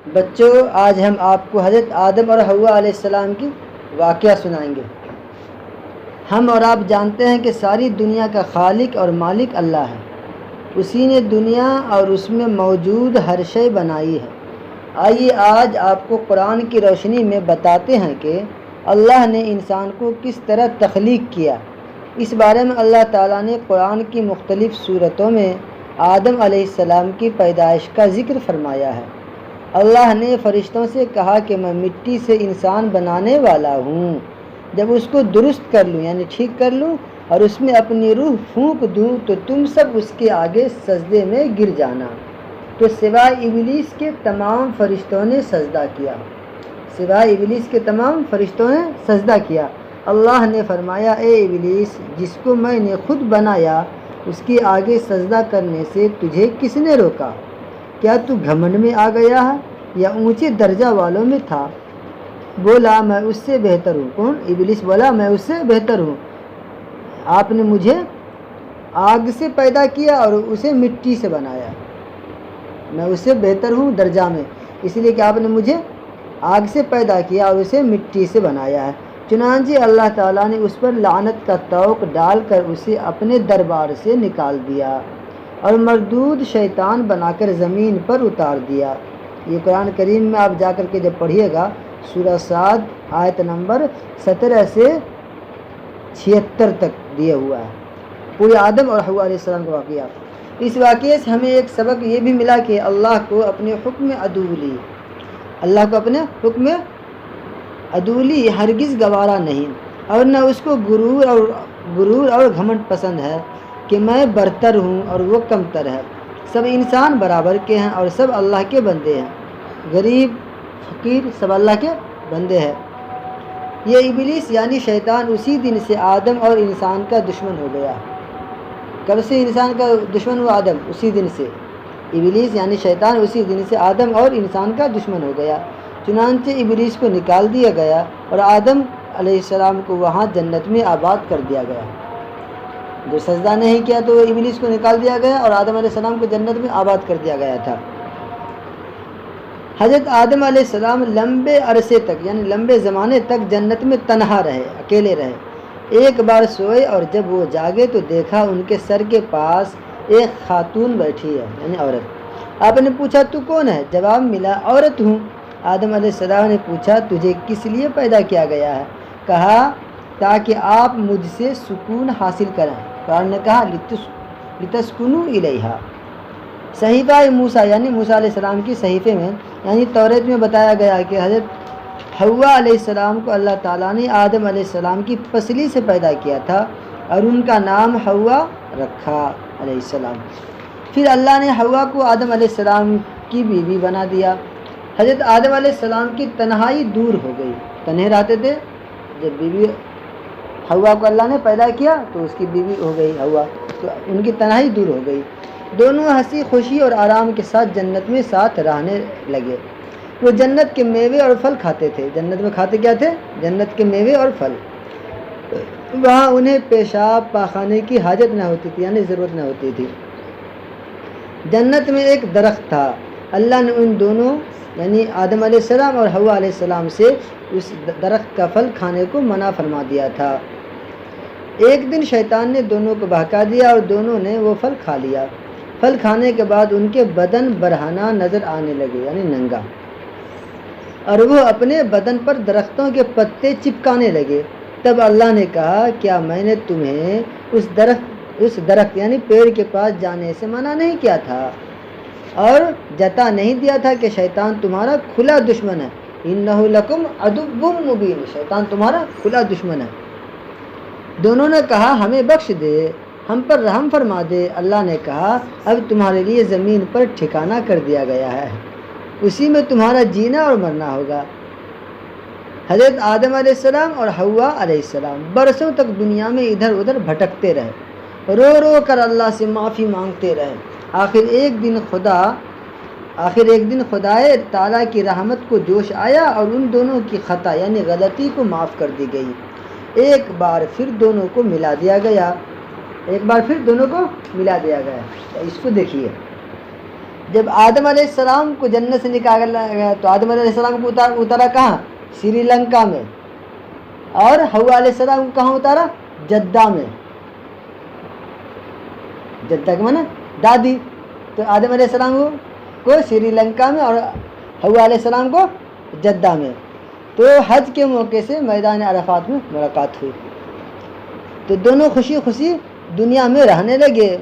بچوں، آج ہم آپ کو حضرت آدم اور حوا علیہ السلام کی واقعہ سنائیں گے۔ ہم اور آپ جانتے ہیں کہ ساری دنیا کا خالق اور مالک اللہ ہے۔ اسی نے دنیا اور اس میں موجود ہر شے بنائی ہے۔ آئیے آج آپ کو قرآن کی روشنی میں بتاتے ہیں کہ اللہ نے انسان کو کس طرح تخلیق کیا۔ اس بارے میں اللہ تعالیٰ نے قرآن کی مختلف صورتوں میں آدم علیہ السلام کی پیدائش کا ذکر فرمایا ہے۔ اللہ نے فرشتوں سے کہا کہ میں مٹی سے انسان بنانے والا ہوں، جب اس کو درست کر لوں یعنی ٹھیک کر لوں اور اس میں اپنی روح پھونک دوں تو تم سب اس کے آگے سجدے میں گر جانا۔ تو سوائے ابلیس کے تمام فرشتوں نے سجدہ کیا۔ سوائے ابلیس کے تمام فرشتوں نے سجدہ کیا۔ اللہ نے فرمایا، اے ابلیس، جس کو میں نے خود بنایا اس کے آگے سجدہ کرنے سے تجھے کس نے روکا؟ کیا تو گھمنڈ میں آ گیا ہے یا اونچے درجہ والوں میں تھا؟ بولا، میں اس سے بہتر ہوں۔ کون؟ ابلیس بولا، میں اس سے بہتر ہوں۔ آپ نے مجھے آگ سے پیدا کیا اور اسے مٹی سے بنایا۔ میں اس سے بہتر ہوں درجہ میں، اس لیے کہ آپ نے مجھے آگ سے پیدا کیا اور اسے مٹی سے بنایا ہے۔ چنانچہ اللہ تعالیٰ نے اس پر لعنت کا طوق ڈال کر اسے اپنے دربار سے نکال دیا اور مردود شیطان بنا کر زمین پر اتار دیا۔ یہ قرآن کریم میں آپ جا کر کے جب پڑھیے گا، سورہ صاد آیت نمبر 17 سے 76 تک دیا ہوا ہے، پورے آدم اور حوا علیہ السلام کا واقعہ۔ اس واقعے سے ہمیں ایک سبق یہ بھی ملا کہ اللہ کو اپنے حکم عدولی، اللہ کو اپنے حکم عدولی ہرگز گوارا نہیں، اور نہ اس کو غرور اور گھمنڈ پسند ہے کہ میں برتر ہوں اور وہ کمتر ہے۔ سب انسان برابر کے ہیں اور سب اللہ کے بندے ہیں، غریب فقیر سب اللہ کے بندے ہیں۔ یہ ابلیس یعنی شیطان اسی دن سے آدم اور انسان کا دشمن ہو گیا۔ کب سے انسان کا دشمن ہوا؟ آدم، اسی دن سے۔ ابلیس یعنی شیطان اسی دن سے آدم اور انسان کا دشمن ہو گیا۔ چنانچہ ابلیس کو نکال دیا گیا اور آدم علیہ السلام کو وہاں جنت میں آباد کر دیا گیا۔ جو سجدہ نہیں کیا تو ابلیس کو نکال دیا گیا اور آدم علیہ السلام کو جنت میں آباد کر دیا گیا تھا۔ حضرت آدم علیہ السلام لمبے عرصے تک یعنی لمبے زمانے تک جنت میں تنہا رہے، اکیلے رہے۔ ایک بار سوئے اور جب وہ جاگے تو دیکھا ان کے سر کے پاس ایک خاتون بیٹھی ہے یعنی عورت۔ آپ نے پوچھا، تو کون ہے؟ جواب ملا، عورت ہوں۔ آدم علیہ السلام نے پوچھا، تجھے کس لیے پیدا کیا گیا ہے؟ کہا، تاکہ آپ مجھ سے سکون حاصل کریں۔ قرآن نے کہا، لتسکنوا الیہا۔ صحیفہ موسیٰ یعنی موسیٰ علیہ السلام کی صحیفے میں یعنی توریت میں بتایا گیا کہ حضرت حوا علیہ السلام کو اللہ تعالیٰ نے آدم علیہ السلام کی پسلی سے پیدا کیا تھا اور ان کا نام حوا رکھا علیہ السلام۔ پھر اللہ نے حوا کو آدم علیہ السلام کی بیوی بنا دیا۔ حضرت آدم علیہ السلام کی تنہائی دور ہو گئی، تنہے رہتے تھے۔ جب بیوی حوا کو اللہ نے پیدا کیا تو اس کی بیوی ہو گئی حوا، تو ان کی تنہائی دور ہو گئی۔ دونوں ہنسی خوشی اور آرام کے ساتھ جنت میں ساتھ رہنے لگے۔ وہ جنت کے میوے اور پھل کھاتے تھے۔ جنت میں کھاتے کیا تھے؟ جنت کے میوے اور پھل۔ وہاں انہیں پیشاب پاخانے کی حاجت نہ ہوتی تھی یعنی ضرورت نہ ہوتی تھی۔ جنت میں ایک درخت تھا، اللہ نے ان دونوں یعنی آدم علیہ السلام اور حوا علیہ السلام سے اس درخت کا پھل کھانے کو منع فرما دیا تھا۔ ایک دن شیطان نے دونوں کو بہکا دیا اور دونوں نے وہ پھل کھا لیا۔ پھل کھانے کے بعد ان کے بدن برہنہ نظر آنے لگے یعنی ننگا، اور وہ اپنے بدن پر درختوں کے پتے چپکانے لگے۔ تب اللہ نے کہا، کیا میں نے تمہیں اس درخت یعنی پیڑ کے پاس جانے سے منع نہیں کیا تھا اور جتا نہیں دیا تھا کہ شیطان تمہارا کھلا دشمن ہے؟ انہ لکم عدو مبین، شیطان تمہارا کھلا دشمن ہے۔ دونوں نے کہا، ہمیں بخش دے، ہم پر رحم فرما دے۔ اللہ نے کہا، اب تمہارے لیے زمین پر ٹھکانہ کر دیا گیا ہے، اسی میں تمہارا جینا اور مرنا ہوگا۔ حضرت آدم علیہ السلام اور حوا علیہ السلام برسوں تک دنیا میں ادھر ادھر بھٹکتے رہے، رو رو کر اللہ سے معافی مانگتے رہے۔ آخر ایک دن خدائے تعالیٰ کی رحمت کو جوش آیا اور ان دونوں کی خطا یعنی غلطی کو معاف کر دی گئی۔ ایک بار پھر دونوں کو ملا دیا گیا۔ اس کو دیکھیے، جب آدم علیہ السلام کو جنت سے نکالا گیا تو آدم علیہ السلام کو اتارا کہاں؟ سری لنکا میں، اور حوا علیہ السلام کو کہاں اتارا؟ جدہ میں۔ جدہ کا معنی دادی، تو آدم علیہ السلام کو سری لنکا میں اور حوا علیہ السلام کو جدہ میں۔ تو حج کے موقع سے میدان عرفات میں ملاقات ہوئی، تو دونوں خوشی خوشی دنیا میں رہنے لگے۔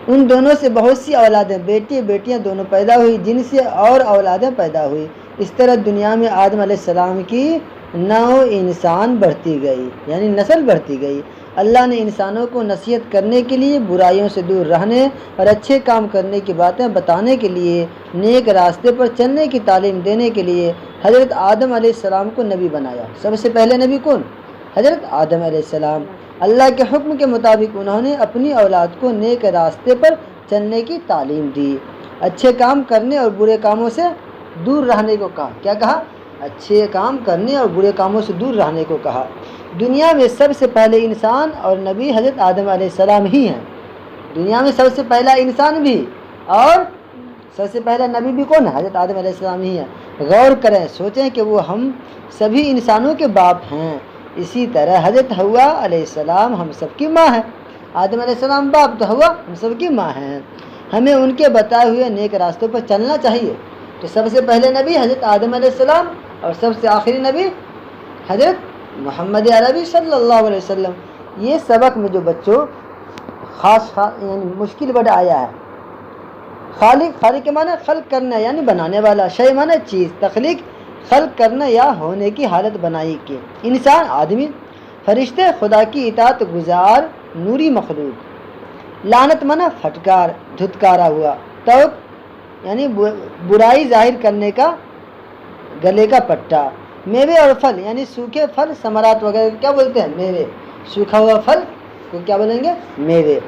ان دونوں سے بہت سی اولادیں، بیٹی بیٹیاں دونوں پیدا ہوئی، جن سے اور اولادیں پیدا ہوئی۔ اس طرح دنیا میں آدم علیہ السلام کی نوع انسان بڑھتی گئی، یعنی نسل بڑھتی گئی۔ اللہ نے انسانوں کو نصیحت کرنے کے لیے، برائیوں سے دور رہنے اور اچھے کام کرنے کی باتیں بتانے کے لیے، نیک راستے پر چلنے کی تعلیم دینے کے لیے حضرت آدم علیہ السلام کو نبی بنایا۔ سب سے پہلے نبی کون؟ حضرت آدم علیہ السلام۔ اللہ کے حکم کے مطابق انہوں نے اپنی اولاد کو نیک راستے پر چلنے کی تعلیم دی، اچھے کام کرنے اور برے کاموں سے دور رہنے کو کہا۔ کیا کہا؟ اچھے کام کرنے اور برے کاموں سے دور رہنے کو کہا۔ دنیا میں سب سے پہلے انسان اور نبی حضرت آدم علیہ السلام ہی ہیں۔ دنیا میں سب سے پہلا انسان بھی اور سب سے پہلا نبی بھی کون ہے؟ حضرت آدم علیہ السلام ہی ہے۔ غور کریں، سوچیں کہ وہ ہم سبھی انسانوں کے باپ ہیں۔ اسی طرح حضرت حوا علیہ السلام ہم سب کی ماں ہے۔ آدم علیہ السلام باپ تو حوا ہم سب کی ماں ہیں۔ ہمیں ان کے بتائے ہوئے نیک راستوں پر چلنا چاہیے۔ تو سب سے پہلے نبی حضرت آدم علیہ السلام اور سب سے آخری نبی حضرت محمد عربی صلی اللہ علیہ وسلم۔ یہ سبق میں جو بچوں خاص یعنی مشکل ورڈ آیا ہے، خالق کے معنی خلق کرنا یعنی بنانے والا، شے معنی چیز، تخلیق خلق کرنا یا ہونے کی حالت بنائی کہ انسان، آدمی، فرشتے، خدا کی اطاعت گزار نوری مخلوق۔ لعنت معنی پھٹکار، دھتکارا ہوا۔ توق یعنی برائی ظاہر کرنے کا گلے کا پٹا۔ میوے اور پھل یعنی سوکھے پھل، ثمرات وغیرہ کیا بولتے ہیں؟ میوے۔ سوکھا ہوا پھل کو کیا بولیں گے؟ میوے۔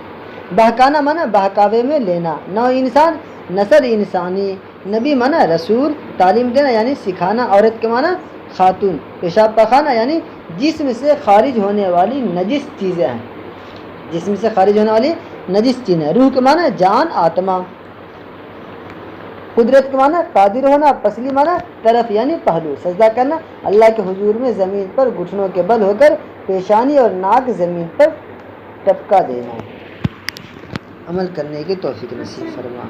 بہکانا معنی بہکاوے میں لینا۔ نوع انسان، نسل انسانی۔ نبی معنی رسول، تعلیم دینا یعنی سکھانا۔ عورت کے معنی خاتون۔ پیشاب پخانا یعنی جسم سے خارج ہونے والی نجس چیزیں ہیں، جسم سے خارج ہونے والی نجس چیزیں۔ روح کے معنی جان، آتما۔ قدرت کے معنی قادر ہونا۔ پسلی معنی طرف یعنی پہلو۔ سجدہ کرنا، اللہ کے حضور میں زمین پر گھٹنوں کے بل ہو کر پیشانی اور ناک زمین پر ٹپکا دینا۔ عمل کرنے کی توفیق نصیب فرما۔